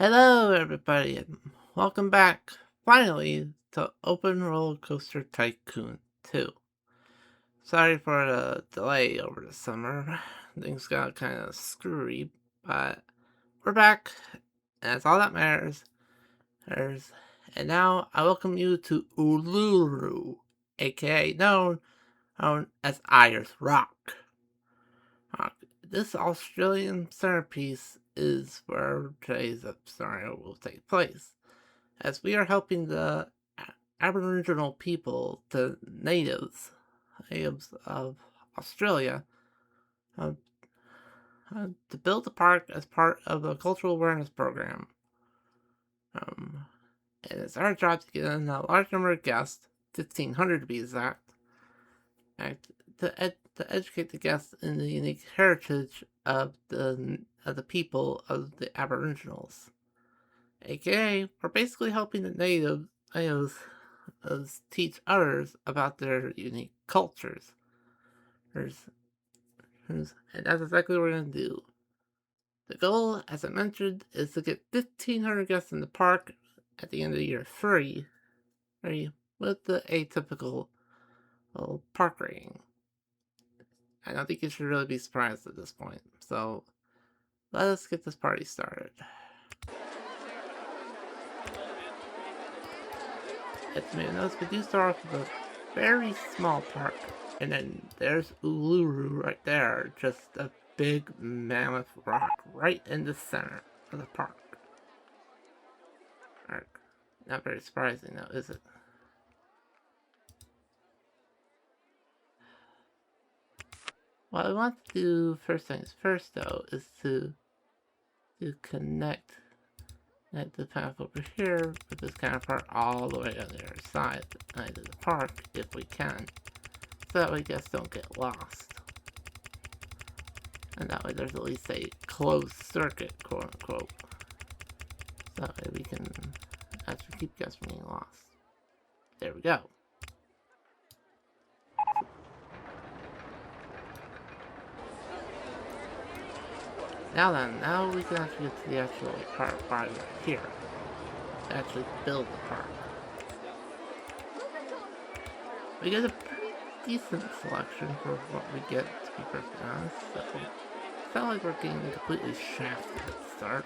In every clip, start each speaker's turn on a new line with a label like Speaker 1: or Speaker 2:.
Speaker 1: Hello, everybody, and welcome back, finally, to Open Roller Coaster Tycoon 2. Sorry for the delay over the summer. Things got kind of screwy, but we're back, and that's all that matters. And now I welcome you to Uluru, aka known as Ayers Rock. This Australian centerpiece is where today's scenario will take place, as we are helping the Aboriginal people, the natives of Australia, uh, to build the park as part of a cultural awareness program. And it's our job to get in a large number of guests, 1,500 to be exact, and to educate the guests in the unique heritage of the people of the Aboriginals. AKA, we're basically helping the natives teach others about their unique cultures. And that's exactly what we're going to do. The goal, as I mentioned, is to get 1,500 guests in the park at the end of the year free with the atypical park rating. I don't think you should really be surprised at this point. So, let us get this party started. It's made notice we do start off with a very small park, and then there's Uluru right there, just a big mammoth rock right in the center of the park. Not very surprising though, is it? What I want to do first things first though is to connect the path over here with this counterpart all the way on the other side of the park if we can. So that way guests don't get lost. And that way there's at least a closed circuit, quote unquote. So that way we can actually keep guests from getting lost. There we go. Now we can actually get to the actual part right here. To actually build the park. We get a pretty decent selection for what we get, to be perfectly honest. So, it's not like we're getting completely shafted at the start.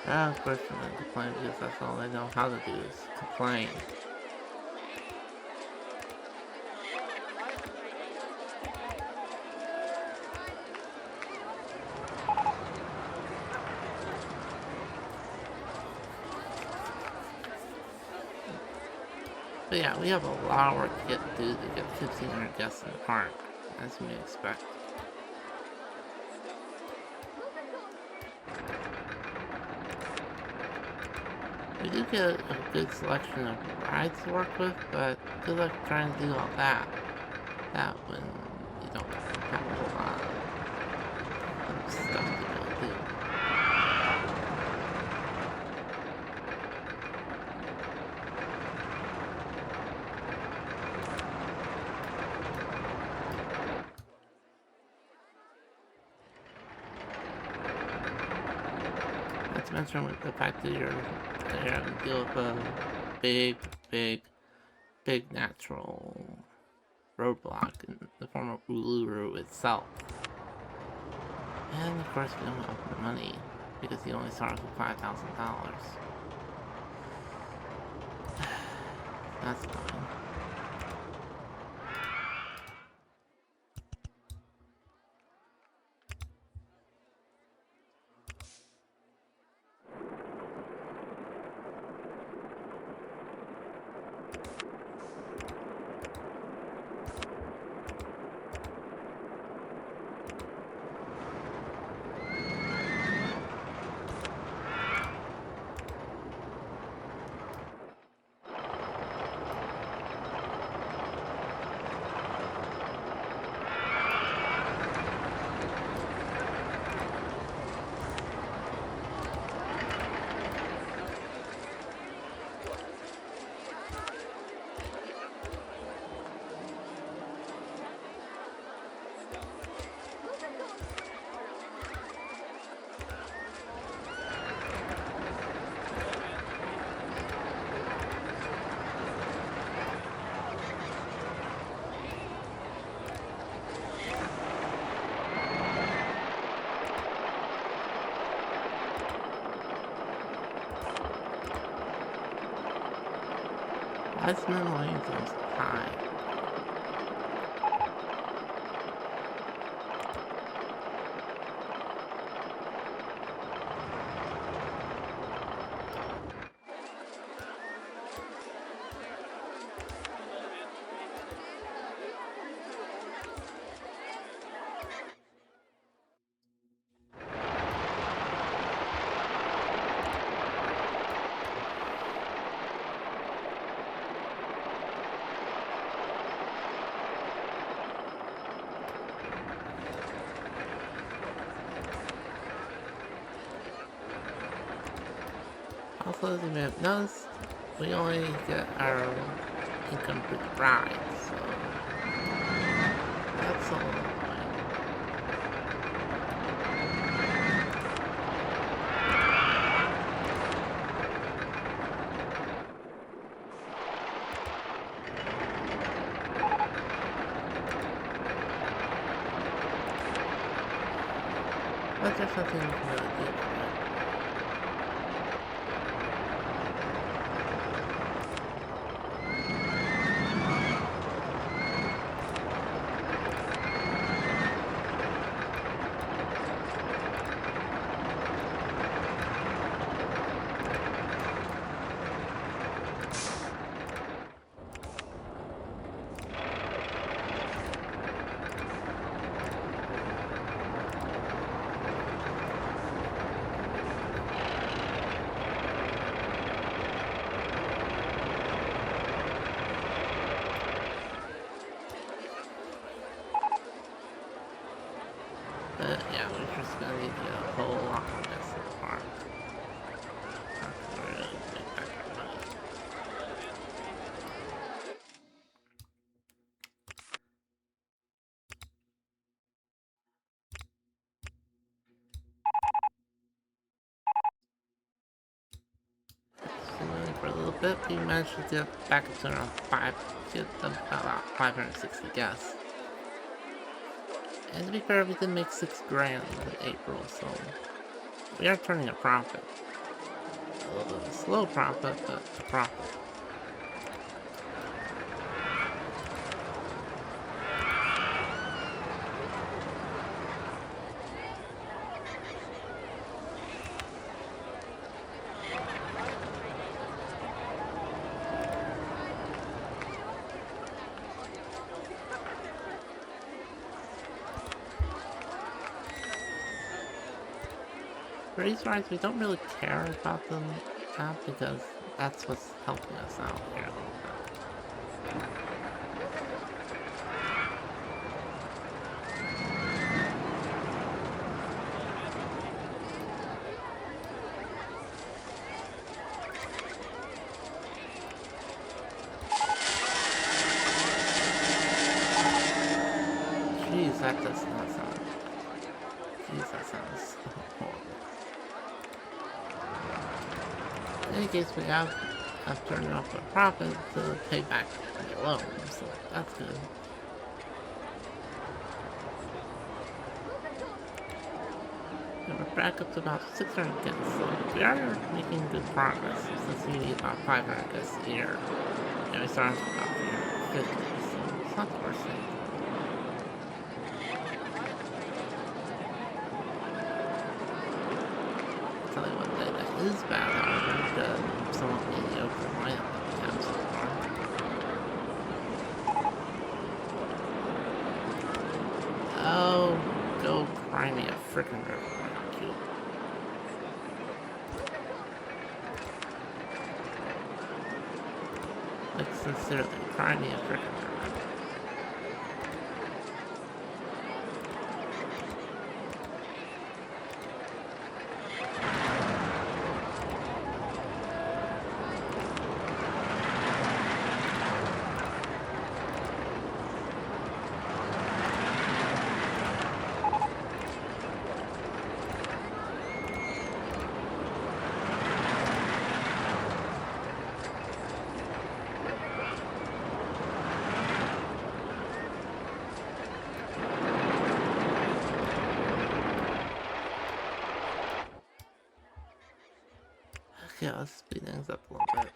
Speaker 1: Of course I'm gonna complain because that's all I know how to do is complain. But yeah, we have a lot of work to get to do to get 1,500 guests in the park, as you may expect. We do get a good selection of rides to work with, but good luck trying to do all that. When you don't have a whole lot of stuff to really do. Not to mention with the fact that you're having to deal with a big natural roadblock in the form of Uluru itself. And of course we don't have the money, because he only starts with $5,000. That's fine. Iceman lane goes high. Also, as you may have noticed, we only get our income through the ride, so that's a little annoying. But there's nothing we can really do about it. But yeah, we're just gonna need to get a whole lot of this in the park. That's really big back our money. So for a little bit, we managed to get back up to around about 560 gas. And to be fair, we did make $6 grand in April, so we are turning a profit. A little bit of a slow profit, but a profit. For these rides, we don't really care about them now because that's what's helping us out here a little bit. Jeez, that does not sound. Jeez, that sounds so horrible. In any case, we have turned off a profit to pay back the loan, so that's good. And we're back up to about 600 guests, so we are making good progress since we need about 500 guests a year. And we started with about 350, so it's not the worst thing. I'll tell you one thing that is bad, however, the somewhat mediocre lineup that we have so far. Oh, go cry me a frickin' river. Like, sincerely, cry me a frickin' river. Okay, let's speed things up a little bit.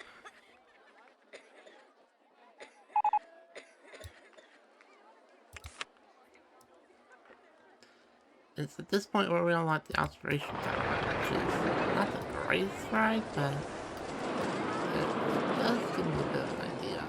Speaker 1: it's at this point where we unlock the observation tower, which is not the greatest ride, but it does give me a bit of an idea.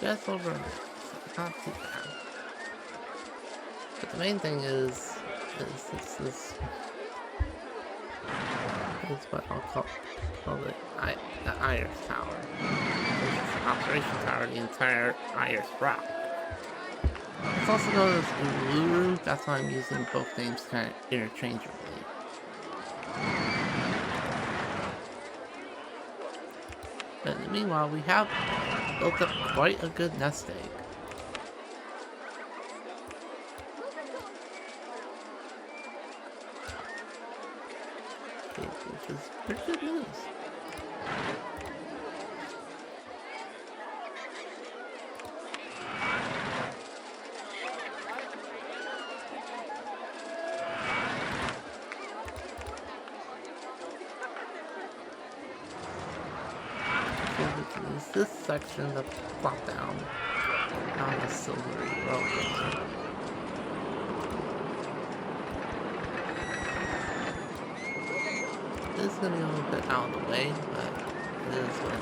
Speaker 1: Just over, not too bad. But the main thing is what I'll call the Ayers Tower. It's the operation tower of the entire Ayers Rock. It's also known as Uluru, that's why I'm using both names kind of interchangeably. But meanwhile, we have built up quite a good nest egg. Which is pretty good news. Is this section to plop down on the silvery roller coaster. This is going to be a little bit out of the way, but it is what it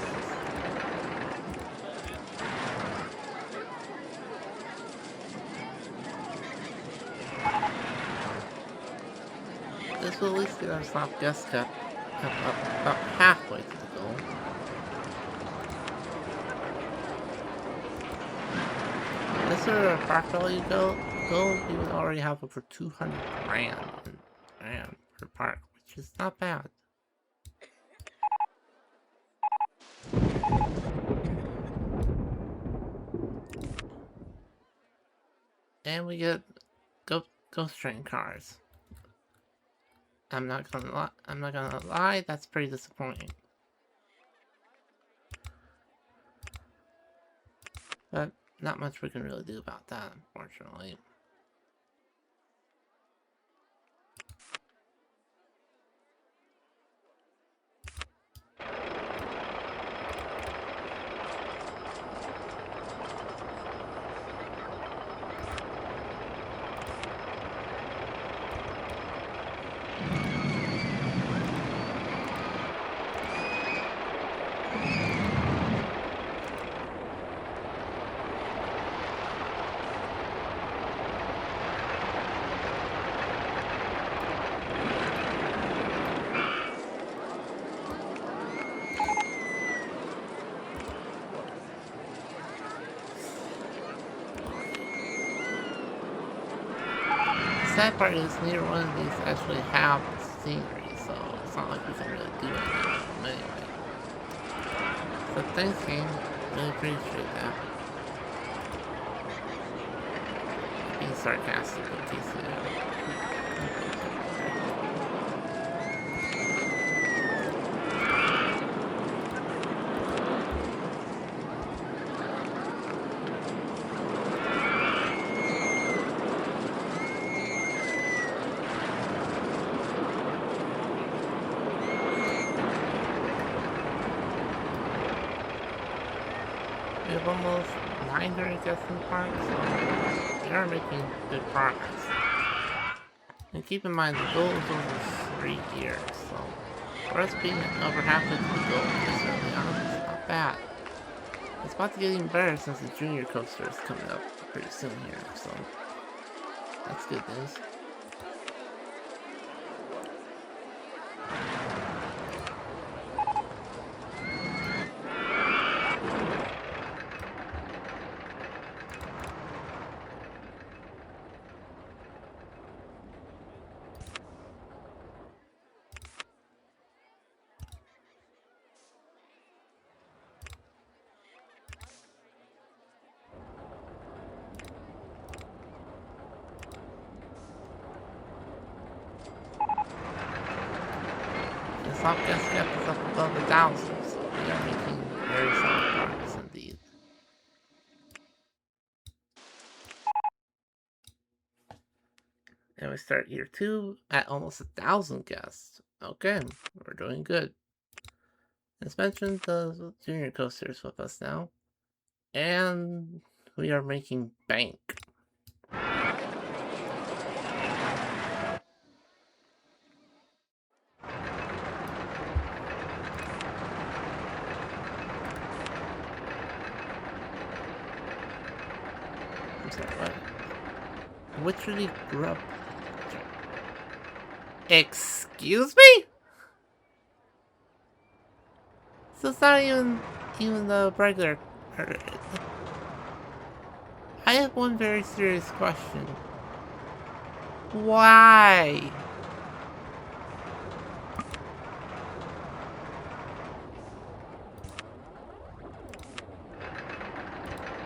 Speaker 1: is. This will at least get our stop guest kept up about halfway to the goal. This sort of park value goal, we would already have over 200 grand per park, which is not bad. And we get ghost train cars. I'm not gonna lie, that's pretty disappointing. But not much we can really do about that, unfortunately. The sad part is neither one of these actually have scenery, so it's not like we can really do anything with them anyway. So thanks game, really appreciate that. being sarcastic in case you We have almost 900 guests in the park, so we are making good progress. And keep in mind, the goal is over 3 years, so for us being over halfway to the goal this early on, it's not bad. It's about to get even better since the junior coaster is coming up pretty soon here, so that's good news. The top guest cap is up above 1,000, so we are making very solid progress indeed. And we start year 2 at almost 1,000 guests. Okay, we're doing good. As mentioned, the junior coaster is with us now. And we are making bank. I'm sorry, what? Which really grew up? Excuse me? So it's not even the regular. I have one very serious question. Why?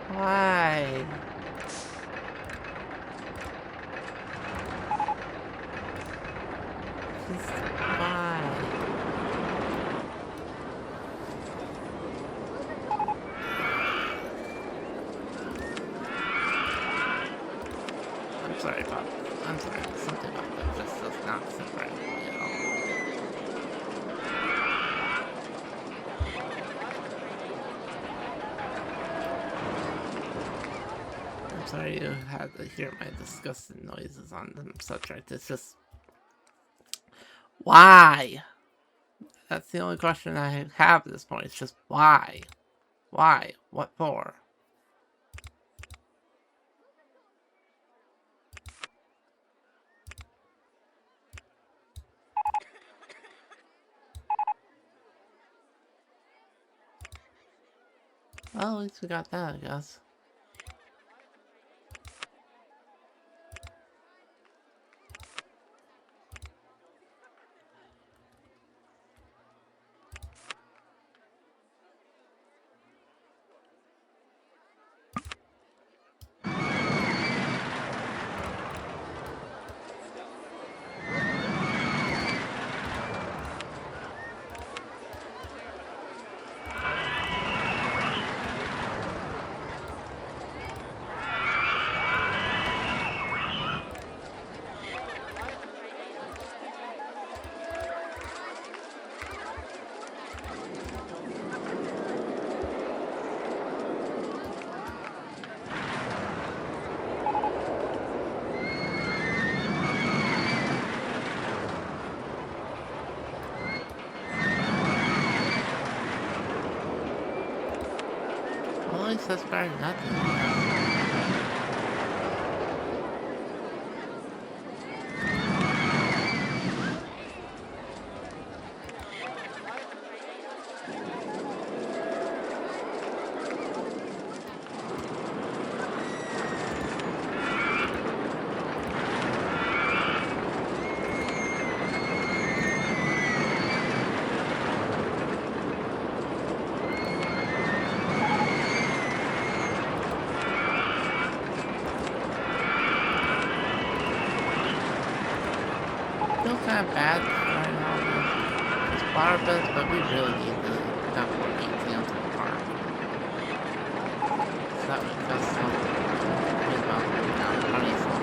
Speaker 1: Why? Just why? I'm sorry about that. I'm sorry. Something about that just does not sit right with me at all. I'm sorry you had to hear my disgusting noises on the subject. It's just... why? That's the only question I have at this point. It's just why? Why? What for? Well, at least we got that, I guess. Well, at least that's better than nothing. bad destroying all these flower beds, but we really need to have more details in the park. So that would just help with money flow.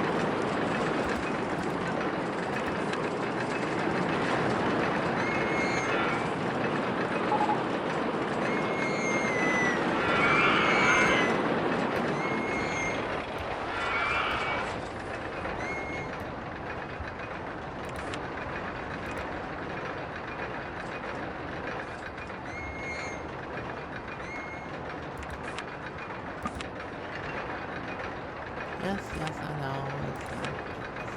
Speaker 1: Yes, I know, it's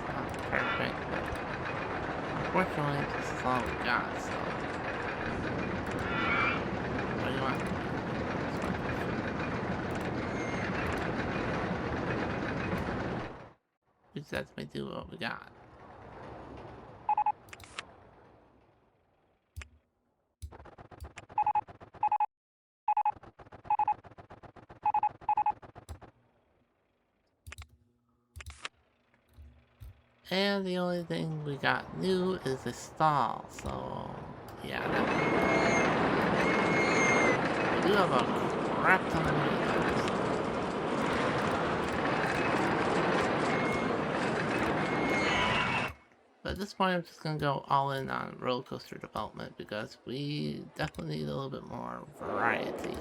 Speaker 1: not perfect, but unfortunately this is all we got, so... What do you want? We just have to do what we got. And the only thing we got new is a stall, so yeah, that we do have a crap ton of money though. But at this point I'm just gonna go all in on roller coaster development because we definitely need a little bit more variety.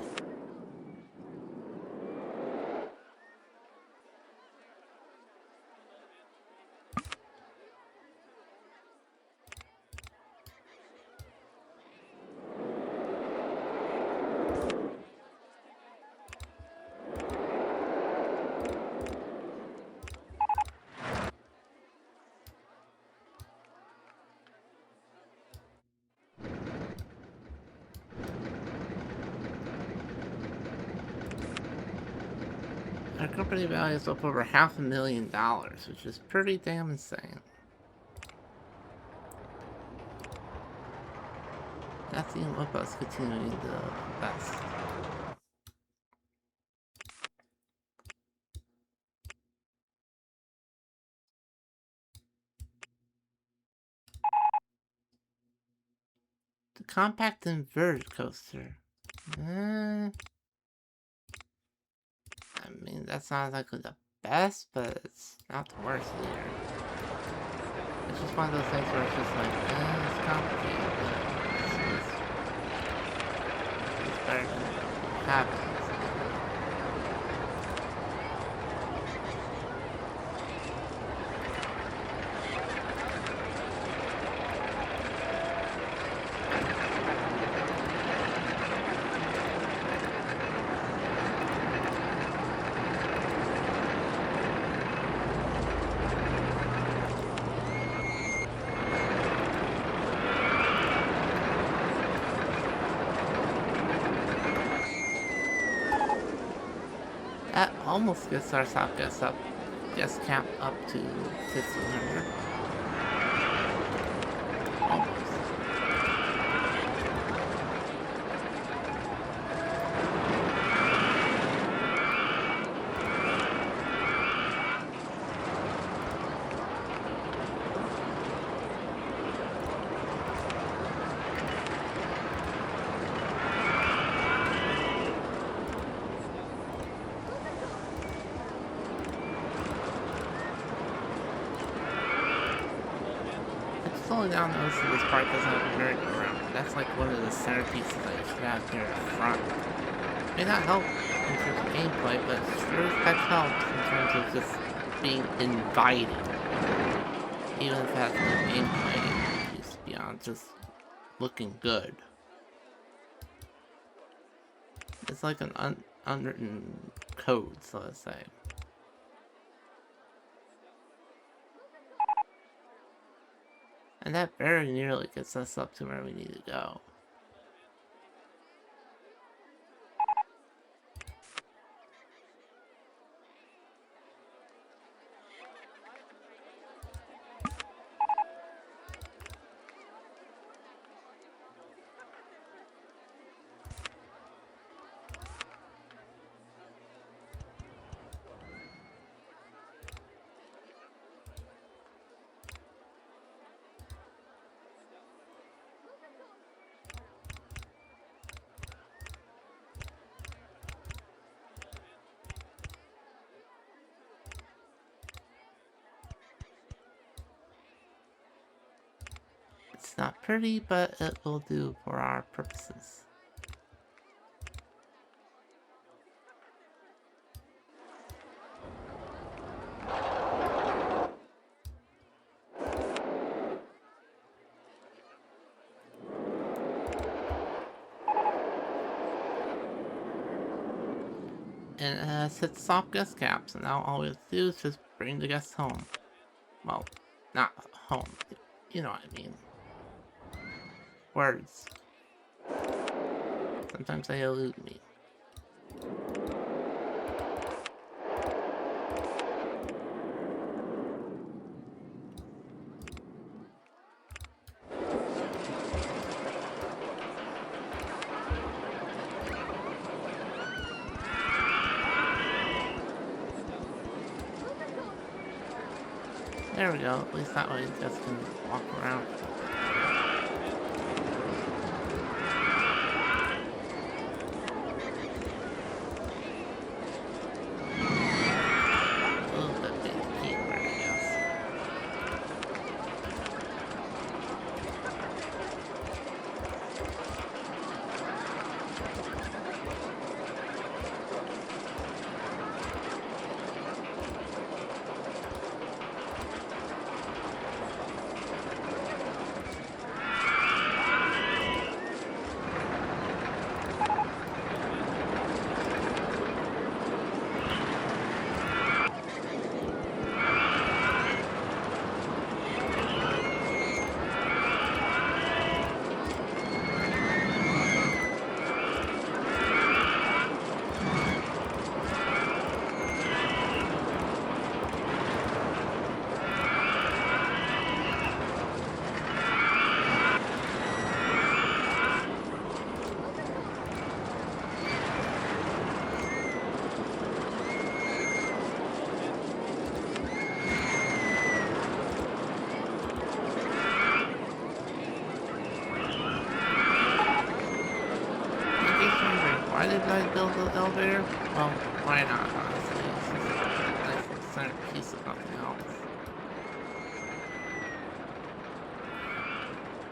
Speaker 1: Our company value is up over $500,000, which is pretty damn insane. That's even with us continuing to invest. The compact inverted coaster. I mean, that's not exactly the best, but it's not the worst either. It's just one of those things where it's just like, it's complicated, but it's better than having. That almost gets our south guest count up to 1,500. Almost. Slowing down notice that this part doesn't have a merry-go-round. That's like one of the centerpieces that you should have here in the front. It may not help in terms of gameplay, but it sure as heck helps in terms of just being inviting. Even if it has no gameplay, just beyond just looking good. It's like an unwritten code, so to say. And that very nearly gets us up to where we need to go. It's not pretty, but it will do for our purposes. And it has hit soft guest caps, and now all we have to do is just bring the guests home. Well, not home. You know what I mean. Words. Sometimes they elude me. There we go, at least that way you just can walk around. A little bit big keyword, I guess. Why did I build the elevator? Well, why not, honestly? It's just a nice little centerpiece of nothing else.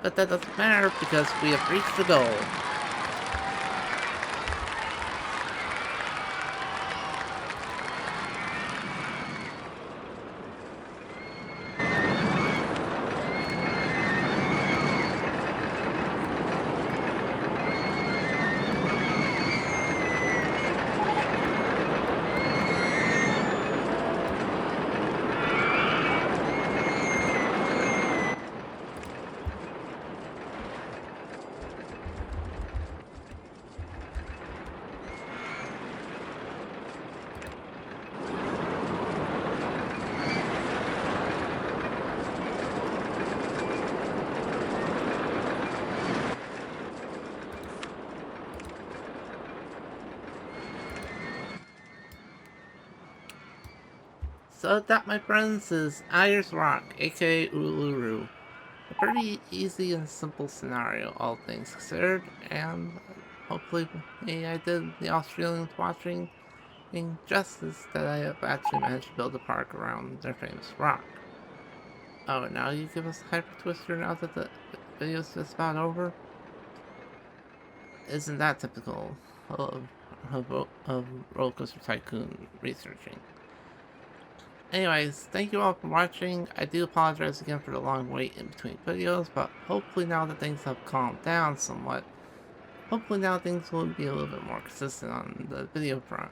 Speaker 1: But that doesn't matter because we have reached the goal. So that, my friends, is Ayers Rock, aka Uluru. A pretty easy and simple scenario, all things considered, and hopefully I did the Australians watching justice that I have actually managed to build a park around their famous rock. Oh, now you give us a Hyper Twister now that the video's just about over? Isn't that typical of Roller Coaster Tycoon researching? Anyways, thank you all for watching. I do apologize again for the long wait in between videos, but hopefully now that things have calmed down somewhat, hopefully now things will be a little bit more consistent on the video front.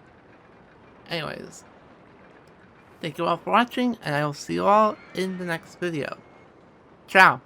Speaker 1: Anyways, thank you all for watching, and I will see you all in the next video. Ciao!